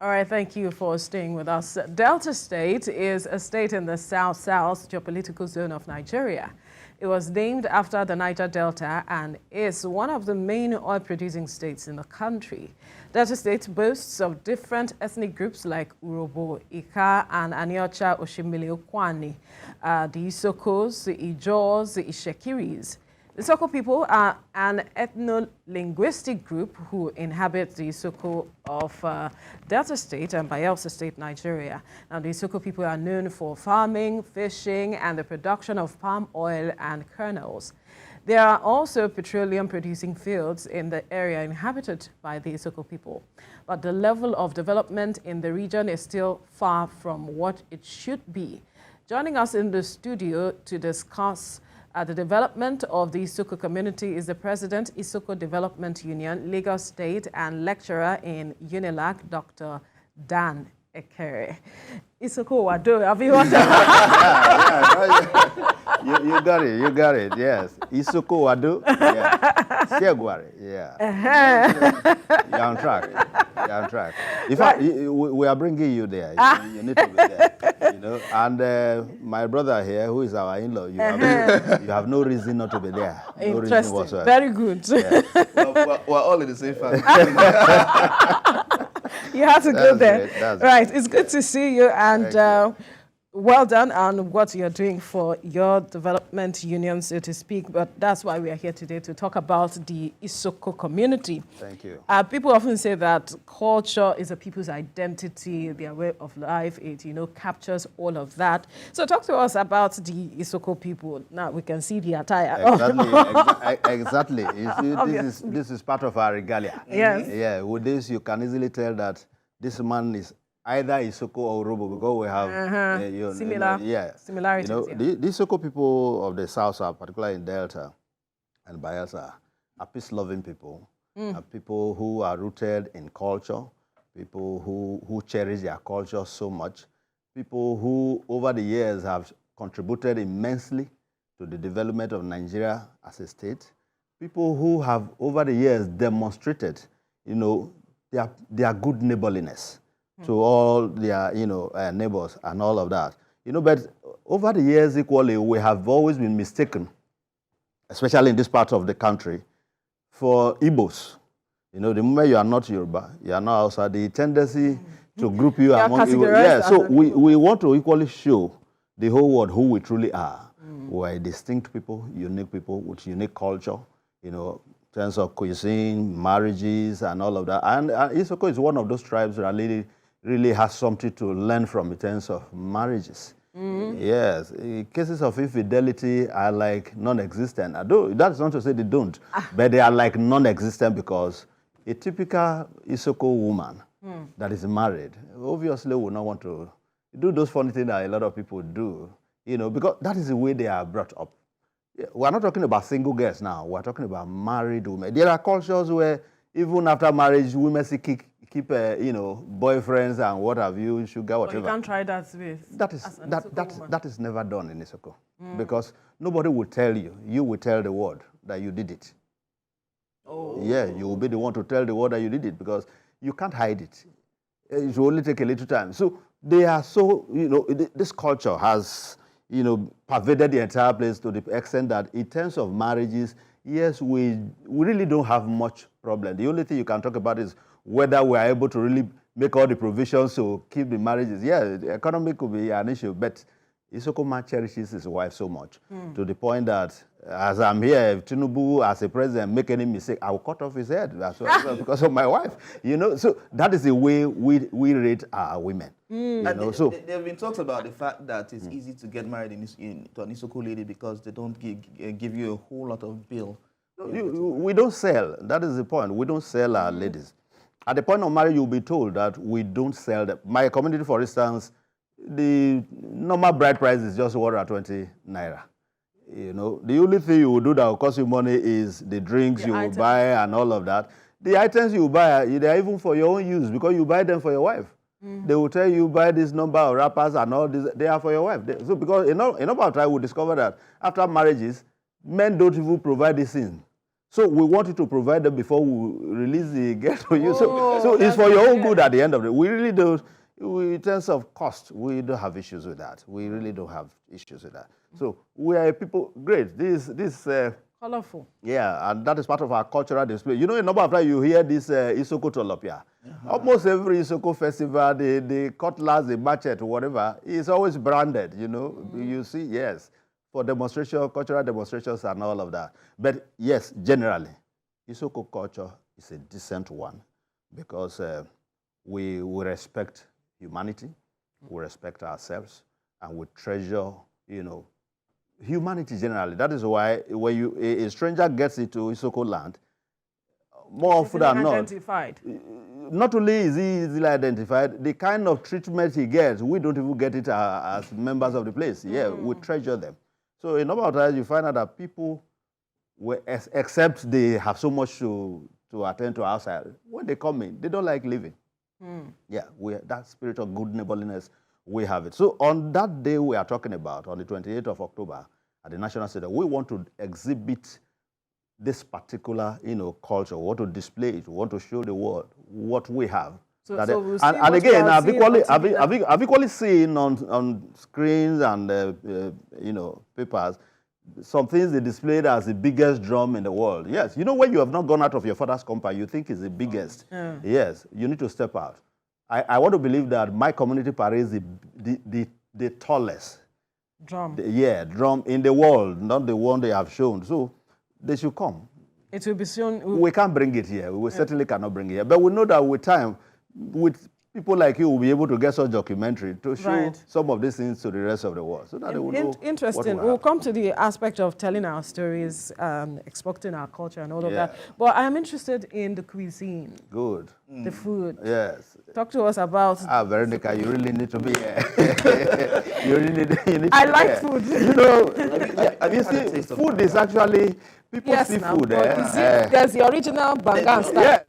All right, thank you for staying with us. Delta State is a state in the South-South geopolitical zone of Nigeria. It was named after the Niger Delta and is one of the main oil-producing states in the country. Delta State boasts of different ethnic groups like Urobo, Ika, and Aniocha Oshimili Okwani, the Isokos, the Ijos, the Ishekiris. The Isoko people are an ethno-linguistic group who inhabit the Isoko of Delta State and Bayelsa State, Nigeria. Now, the Isoko people are known for farming, fishing, and the production of palm oil and kernels. There are also petroleum-producing fields in the area inhabited by the Isoko people. But the level of development in the region is still far from what it should be. Joining us in the studio to discuss the development of the Isoko community is the President, Isoko Development Union, Lagos State, and lecturer in UNILAG, Dr. Dan Ekere. Isoko Wado, have you heard You got it, yes. Isoko Wado, yeah. Segware, yeah. You're on track. In fact, we are bringing you there. You need to be there, you know. And my brother here, who is our in-law, you have no reason not to be there. No reason whatsoever. Very good. Yeah. We're all in the same family. You have to go there. Right, it's good Yeah. to see you, and well done on what you're doing for your development union, so to speak. But that's why we are here today, to talk about the Isoko community. Thank you. People often say that culture is a people's identity, their way of life. It, captures all of that. So talk to us about the Isoko people. Now we can see the attire. Exactly. You see, this is part of our regalia. Yes. Yeah. With this, you can easily tell that this man is either Isoko or Urobo, because we have similarities. The Isoko people of the South, particularly in Delta and Bayelsa, are peace-loving people. Are people who are rooted in culture, people who cherish their culture so much, people who over the years have contributed immensely to the development of Nigeria as a state, people who have over the years demonstrated, their good neighborliness to all their, neighbors and all of that. But over the years, equally, we have always been mistaken, especially in this part of the country, for Igbos. The moment you are not Yoruba, you are not outside, the tendency to group you among Igbos. Yeah, so we want to equally show the whole world who we truly are. We are distinct people with unique culture, in terms of cuisine, marriages, and all of that. And Isoko is one of those tribes that really has something to learn from in terms of marriages. Yes, cases of infidelity are like non-existent. That's not to say they don't, but they are like non-existent, because a typical Isoko woman that is married obviously will not want to do those funny things that a lot of people do, because that is the way they are brought up. We're not talking about single girls now. We're talking about married women. There are cultures where even after marriage, women still keep boyfriends and what have you, sugar, whatever. But you can't try that with. That is never done in Isoko, because nobody will tell you. You will tell the world that you did it. Oh. Yeah, you will be the one to tell the world that you did it, because you can't hide it. It will only take a little time. So they are so, this culture has, pervaded the entire place to the extent that in terms of marriages, yes, we really don't have much problem. The only thing you can talk about is whether we are able to really make all the provisions to keep the marriages. Yeah, the economy could be an issue, but Isoko man cherishes his wife so much to the point that, as I'm here, if Tinubu, as a president, make any mistake, I will cut off his head because of my wife. So that is the way we rate our women. There have been talks about the fact that it's easy to get married to an Isoko lady because they don't give you a whole lot of bill. We don't sell. That is the point. We don't sell our ladies. At the point of marriage, you'll be told that we don't sell them. My community, for instance, the normal bride price is just 120 naira. The only thing you will do that will cost you money is the drinks you will buy and all of that. The items you buy, they are even for your own use, because you buy them for your wife. They will tell you, buy this number of wrappers and all this. They are for your wife. So because in a number of time, we discover that after marriages, men don't even provide these things. So we wanted to provide them before we release the get to you. So it's for your own good at the end of the day. We really don't, in terms of cost, we don't have issues with that. We really don't have issues with that. So we are people, great. This colorful. Yeah, and that is part of our cultural display. You know, a number of times you hear this Isoko Tolopia. Almost every Isoko festival, the cutlass, the machete, whatever, is always branded, you know. You see, yes, for demonstration, cultural demonstrations and all of that. But yes, generally, Isoko culture is a decent one because we respect humanity, we respect ourselves, and we treasure, you know, humanity generally. That is why when a stranger gets into Isoko land, more often than not only is he easily identified, the kind of treatment he gets, we don't even get it as members of the place. Yeah, we treasure them. So a number of times you find out that people, except they have so much to attend to outside, when they come in, they don't like leaving. Yeah, that spirit of good neighborliness, we have it. So on that day we are talking about, on the 28th of October, at the National Stadium, we want to exhibit this particular, you know, culture. We want to display it. We want to show the world what we have. So we'll and again, I've equally seen on screens and you know, papers, some things they displayed as the biggest drum in the world. Yes, you know, when you have not gone out of your father's compound, you think it's the biggest. Yes, you need to step out. I want to believe that my community parade is the tallest drum. Drum in the world, not the one they have shown. So they should come. It will be soon. We can't bring it here. We certainly cannot bring it here. But we know that with time, with people like you, will be able to get such documentary to show some of these things to the rest of the world, so that they will know. Interesting. We'll come to the aspect of telling our stories, exporting our culture, and all of that. But I am interested in the cuisine. Good. The food. Yes. Talk to us about. Veronica, you really need to be here. you need. I like food. You know, you see, food is actually people see food. There's the original Bangan style. Yeah.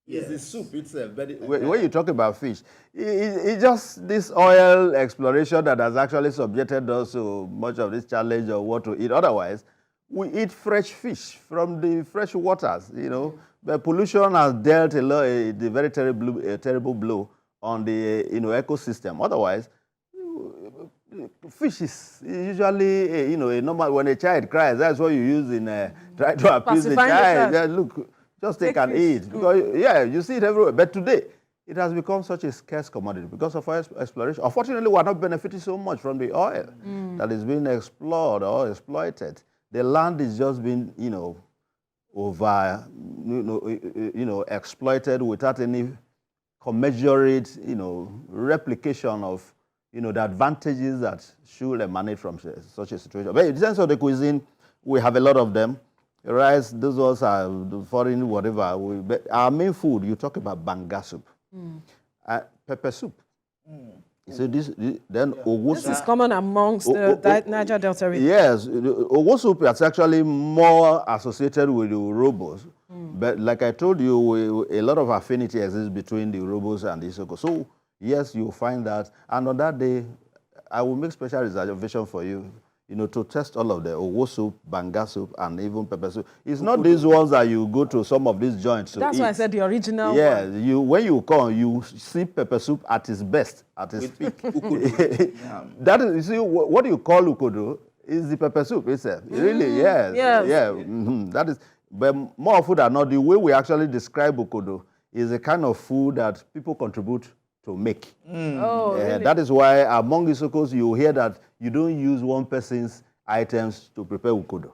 It's the soup itself. But when you talk about fish, it's just this oil exploration that has actually subjected us to much of this challenge of what to eat. Otherwise, we eat fresh fish from the fresh waters, you know. But pollution has dealt a very terrible blow on the, you know, ecosystem. Otherwise, fish is usually, you know, a normal, when a child cries, that's what you use in try to appease the child. Look, just take and eat. Because, yeah, you see it everywhere. But today, it has become such a scarce commodity because of our exploration. Unfortunately, we are not benefiting so much from the oil that is being explored or exploited. The land is just being, you know, exploited without any commensurate, you know, replication of, you know, the advantages that should emanate from such a situation. But in terms of the cuisine, we have a lot of them. Rice, those ones are foreign, whatever. But our main food, you talk about banga soup, pepper soup. So then Owo soup. This is common amongst the Niger Delta region. Yes, Owo soup is actually more associated with the Urhobos. But like I told you, a lot of affinity exists between the Urhobos and the Isoko. So yes, you'll find that. And on that day, I will make special reservation for you, you know, to test all of the Owo soup, banga soup, and even pepper soup. It's not these ones that you go to some of these joints to That's eat. why I said the original one. When you come, you see pepper soup at its best, at its peak. That is, you see, what you call ukodo is the pepper soup itself. Really, yes. That is, but more often than not, the way we actually describe ukodo is a kind of food that people contribute to make. Really? That is why among Isokos you hear that you don't use one person's items to prepare ukodo.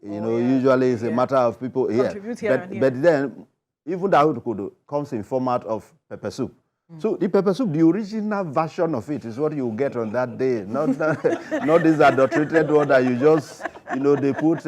You know, usually it's a matter of people contribute here and here. But then even that ukodo comes in format of pepper soup. So the pepper soup, the original version of it is what you get on that day, not this adulterated one that you just, you know, they put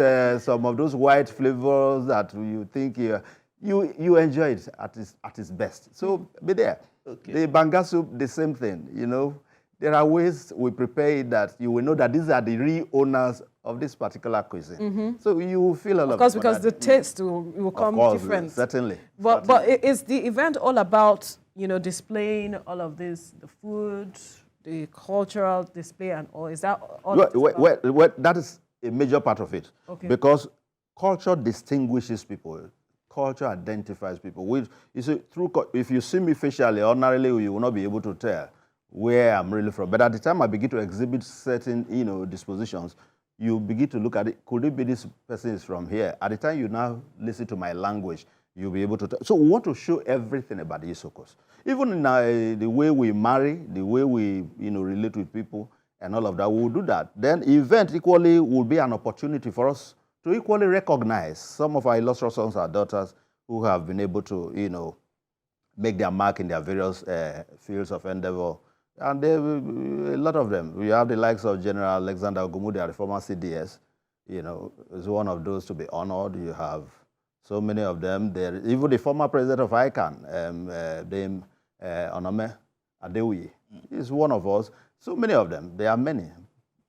some of those white flavors that you think you enjoy it at its best. So be there. Okay. The banga soup, the same thing, you know. There are ways we prepare it that you will know that these are the real owners of this particular cuisine. So you will feel a lot. Of course, because the taste will come different. Certainly. But is the event all about, you know, displaying all of this, the food, the cultural display and all? Is that all? Well, that is a major part of it. Okay. Because culture distinguishes people. Culture identifies people. You see, if you see me facially, ordinarily, you will not be able to tell where I'm really from. But at the time I begin to exhibit certain, dispositions, you begin to look at it. Could it be this person is from here? At the time you now listen to my language, you'll be able to tell. So we want to show everything about the Isokos. Even in the way we marry, the way we, relate with people and all of that, we'll do that. Then event equally will be an opportunity for us to equally recognize some of our illustrious sons and daughters who have been able to, make their mark in their various fields of endeavor. And there a lot of them. We have the likes of General Alexander Ogumudia, the former CDS, is one of those to be honored. You have so many of them. There, even the former president of ICANN, Dame Onome Adeoye, is one of us. So many of them. There are many.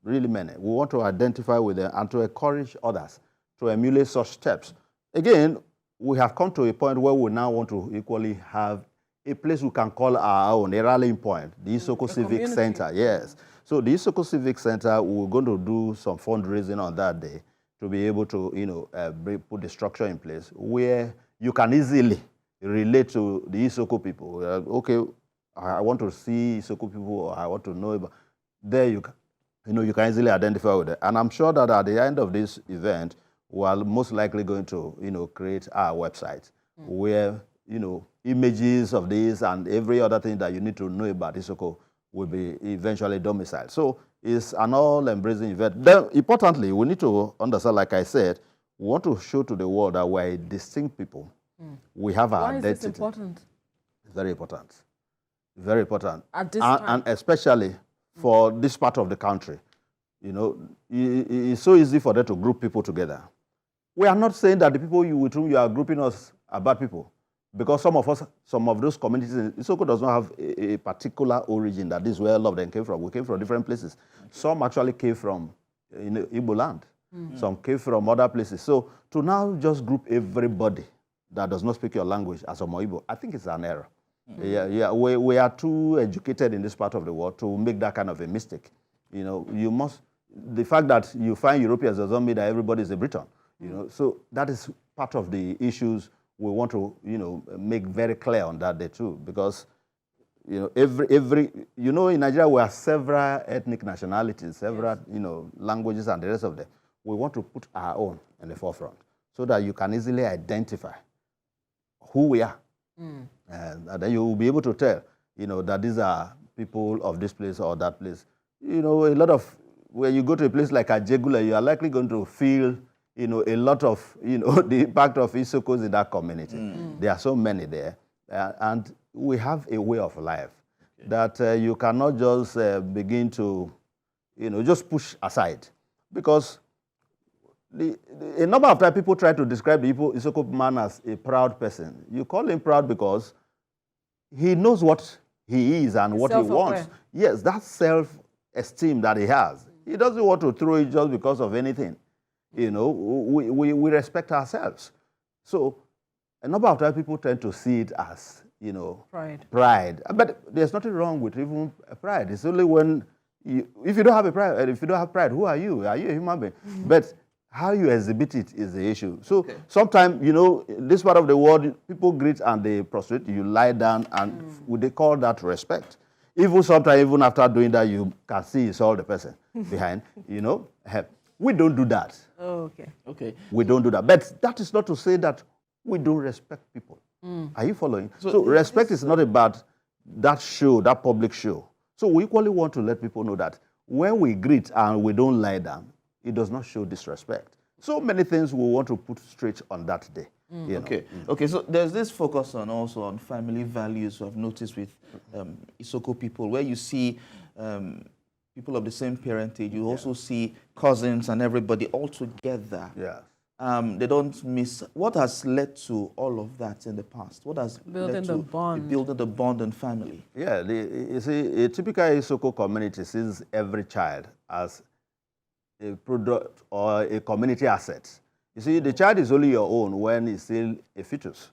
Really many. We want to identify with them and to encourage others to emulate such steps. Again, we have come to a point where we now want to equally have a place we can call our own, a rallying point, the Isoko Civic Center. Yes. So the Isoko Civic Center, we're going to do some fundraising on that day to be able to, put the structure in place where you can easily relate to the Isoko people. Okay, I want to see Isoko people, or I want to know about. There you can. You can easily identify with it. And I'm sure that at the end of this event, we're most likely going to, create our website where, images of this and every other thing that you need to know about Isoko will be eventually domiciled. So it's an all-embracing event. Then, importantly, we need to understand, like I said, we want to show to the world that we're a distinct people. We have our identity. Why is this important? It's very important. Very important. At this time? And especially for this part of the country. It's so easy for them to group people together. We are not saying that the people with whom you are grouping us are bad people, because some of those communities in Isoko does not have a particular origin that this is where all of them came from. We came from different places. Some actually came from Igbo land. Some came from other places. So to now just group everybody that does not speak your language as Omo Igbo, I think it's an error. We are too educated in this part of the world to make that kind of a mistake. The fact that you find Europeans doesn't mean that everybody is a Briton. So that is part of the issues we want to, make very clear on that day too, because, in Nigeria we have several ethnic nationalities, several, languages and the rest of them. We want to put our own in the forefront so that you can easily identify who we are. And then you will be able to tell, that these are people of this place or that place. A lot of, when you go to a place like Ajegula, you are likely going to feel, a lot of, the impact of Isokos in that community. There are so many there. And we have a way of life that you cannot just begin to, just push aside. Because a number of times people try to describe the Isoko man as a proud person. You call him proud because he knows what he is and what he wants. Yes, that self-esteem that he has. He doesn't want to throw it just because of anything. We respect ourselves. So a number of times people tend to see it as, pride. But there's nothing wrong with even pride. It's only when, if you don't have pride, who are you? Are you a human being? But how you exhibit it is the issue. So sometimes, this part of the world, people greet and they prostrate, you lie down, and they call that respect. Even sometimes, even after doing that, you can see it's all the person behind, We don't do that. Oh, okay. We don't do that. But that is not to say that we don't respect people. Are you following? So respect is not about that show, that public show. So we equally want to let people know that when we greet and we don't lie down, it does not show disrespect. So many things we want to put straight on that day. Okay, so there's this focus also on family values I've noticed with Isoko people, where you see people of the same parentage, you also see cousins and everybody all together. They don't miss. What has led to all of that in the past? What has led to building the bond and family? Yeah, you see, a typical Isoko community sees every child as a product or a community asset. You see, the child is only your own when he's still a fetus.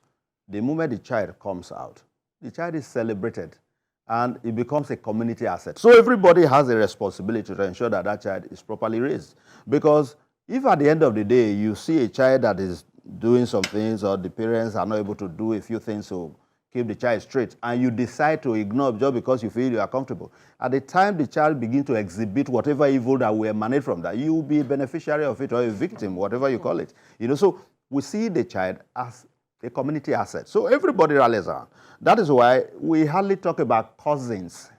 The moment the child comes out, the child is celebrated and it becomes a community asset. So everybody has a responsibility to ensure that that child is properly raised. Because if at the end of the day you see a child that is doing some things, or the parents are not able to do a few things to keep the child straight, and you decide to ignore just because you feel you are comfortable, at the time the child begins to exhibit whatever evil that will emanate from that, you will be a beneficiary of it, or a victim, whatever you call it. So we see the child as a community asset. So everybody rallies around. That is why we hardly talk about cousins.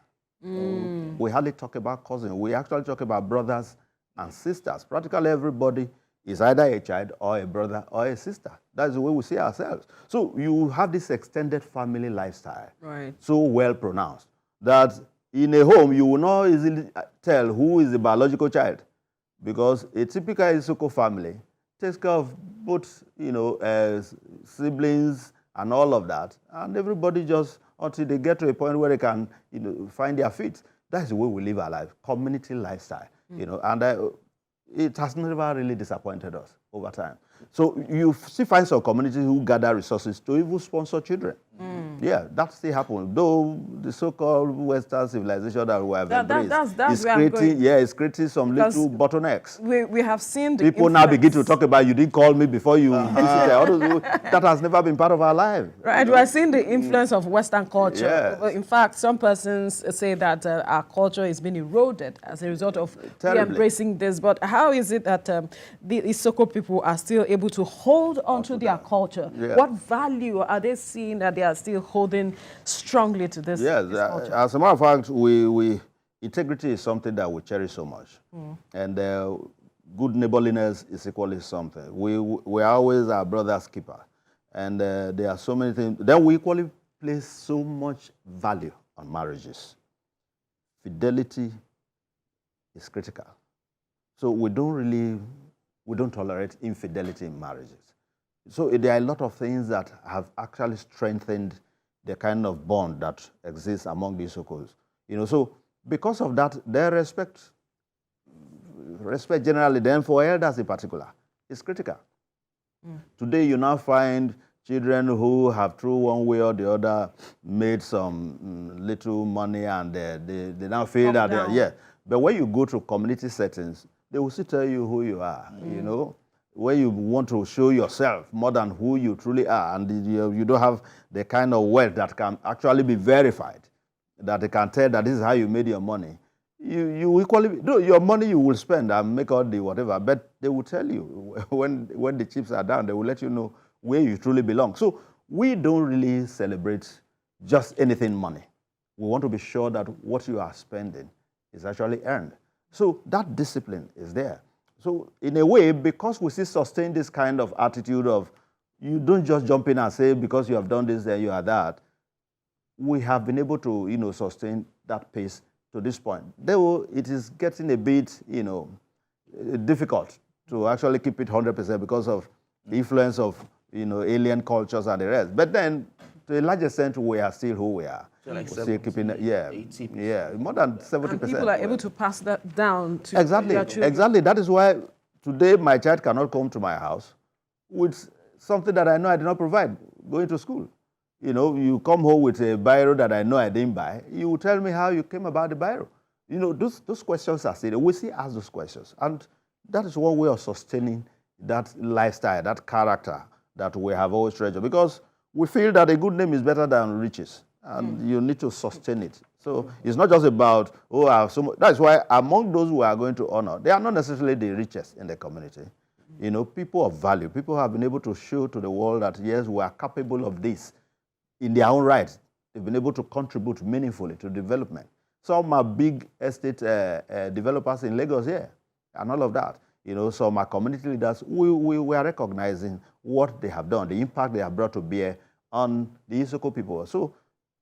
We hardly talk about cousins. We actually talk about brothers and sisters. Practically everybody is either a child or a brother or a sister. That's the way we see ourselves. So you have this extended family lifestyle, right, so well pronounced, that in a home you will not easily tell who is the biological child, because a typical Isoko family takes care of both, siblings and all of that, and everybody just, until they get to a point where they can, find their feet. That's the way we live our life, community lifestyle, and it has never really disappointed us over time. So you still find some communities who gather resources to even sponsor children. Yeah, that still happens. Though the so-called Western civilization that we have embraced is creating some little bottlenecks. We have seen the people now begin to talk about, you didn't call me before you visited. That has never been part of our life. Right, we are seeing the influence of Western culture. Yes. In fact, some persons say that our culture is being eroded as a result of embracing this. But how is it that the Isoko people are still able to hold on to their culture? Yeah. What value are they seeing that they are still holding strongly to this, yes, this culture? As a matter of fact, integrity is something that we cherish so much. And good neighborliness is equally something. We are always our brother's keeper. And there are so many things. Then we equally place so much value on marriages. Fidelity is critical. So we don't tolerate infidelity in marriages. So there are a lot of things that have actually strengthened the kind of bond that exists among these Isokos. So because of that, their respect generally, then for elders in particular, is critical. Today, you now find children who have, through one way or the other, made some little money, and they now feel that they're, But when you go to community settings, they will still tell you who you are, where you want to show yourself more than who you truly are, and you don't have the kind of wealth that can actually be verified, that they can tell that this is how you made your money. You equally, your money you will spend and make all the whatever, but they will tell you when the chips are down, they will let you know where you truly belong. So we don't really celebrate just anything money. We want to be sure that what you are spending is actually earned. So that discipline is there. So in a way, because we still sustain this kind of attitude of, you don't just jump in and say, because you have done this, then you are that, we have been able to, sustain that pace to this point. Though it is getting a bit, difficult to actually keep it 100% because of the influence of, alien cultures and the rest. But then, to a large extent, we are still who we are. So like still keeping it, more than 70%. And people are able to pass that down to their children. Exactly. That is why today my child cannot come to my house with something that I know I did not provide, going to school. You come home with a biro that I know I didn't buy, you will tell me how you came about the biro. Those questions are still, we still ask those questions. And that is one way of sustaining that lifestyle, that character that we have always treasured. Because we feel that a good name is better than riches. And you need to sustain it. So it's not just about, I have so much. That's why among those we are going to honor, they are not necessarily the richest in the community. People of value, people have been able to show to the world that, yes, we are capable of this in their own right. They've been able to contribute meaningfully to development. Some are big estate developers in Lagos here, and all of that. Some are community leaders. We are recognizing what they have done, the impact they have brought to bear on the Isoko people. So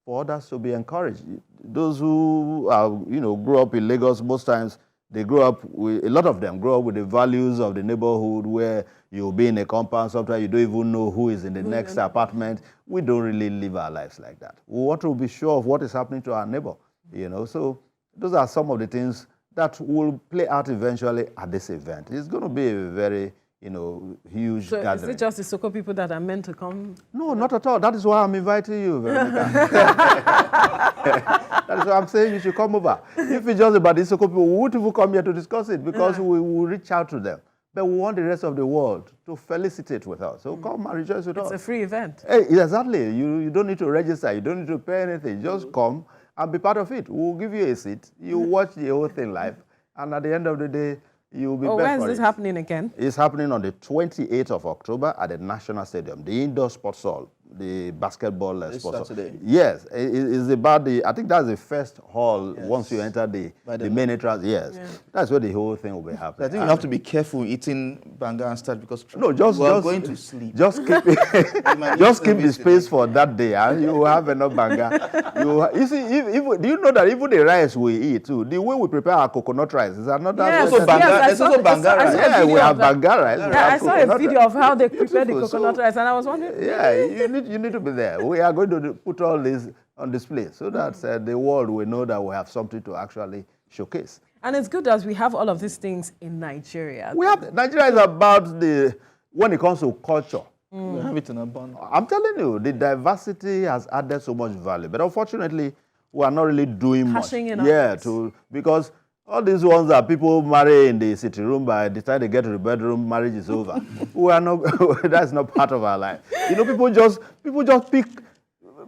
for others to be encouraged. Those who are, grew up in Lagos, most times they grow up with, a lot of them grow up with the values of the neighborhood, where you'll be in a compound, sometimes you don't even know who is in the next apartment. We don't really live our lives like that. We want to be sure of what is happening to our neighbor, So those are some of the things that will play out eventually at this event. It's going to be a very huge So gathering. is it just the Isoko people that are meant to come? No, not at all. That is why I'm inviting you, Veronica. That is why I'm saying you should come over. If it's just about the Isoko people, we won't even come here to discuss it because we will reach out to them. But we want the rest of the world to felicitate with us. So come and rejoice with us. It's a free event. Hey, exactly. You don't need to register. You don't need to pay anything. Just come and be part of it. We'll give you a seat. You watch the whole thing live. And at the end of the day, you'll be where is this happening again? It's happening on the 28th of October at the National Stadium, the indoor sports hall, the basketball sports hall. Saturday. Yes, it's about I think that's the first hall once you enter the main entrance. Yes, that's where the whole thing will be happening. I think you have to be careful eating banga and start because we're going to sleep. Just keep just keep the space for that day, and you will have enough banga. You see, do you know that even the rice we eat too, the way we prepare our coconut rice is another. Yes, also banga rice. Yeah, we have banga rice. I saw a video of how they prepare the coconut rice, and I was wondering. Yeah, you need to be there. We are going to put all this on display so that the world will know that we have something to actually showcase. And it's good as we have all of these things in Nigeria. Nigeria is about when it comes to culture. We have it in abundance. I'm telling you, the diversity has added so much value. But unfortunately, we are not really doing much. Because all these ones that people marry in the city room, by the time they get to the bedroom, marriage is over. We are not. That's not part of our life. People just pick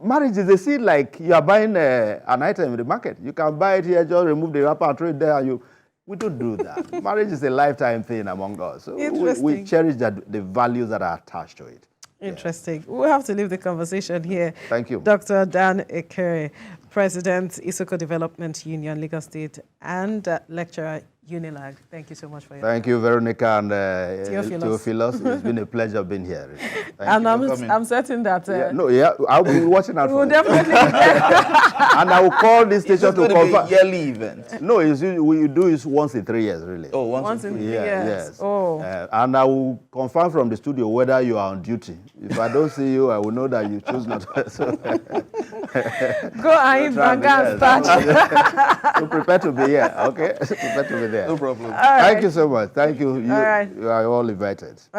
marriages. They see like you are buying an item in the market. You can buy it here, just remove the wrapper and throw it there. We don't do that. Marriage is a lifetime thing among us. So we cherish the values that are attached to it. Interesting. We'll have to leave the conversation here. Thank you. Dr. Dan Ekere, President, Isoko Development Union, Lagos State, and lecturer, Unilag. Thank you so much for your Thank you, Veronica and Theophilus. It's been a pleasure being here. And I'm certain that... I'll be watching out for we'll definitely be there. And I will call this station to confirm. Be a yearly event. No, we do it once in 3 years, really. Oh, once in 3 years. Yes. Oh. And I will confirm from the studio whether you are on duty. If I don't see you, I will know that you choose not to. So go and eat banga and starch. So prepare to be here, okay? Prepare to be there. No problem. Thank you so much. Thank you. You are all invited.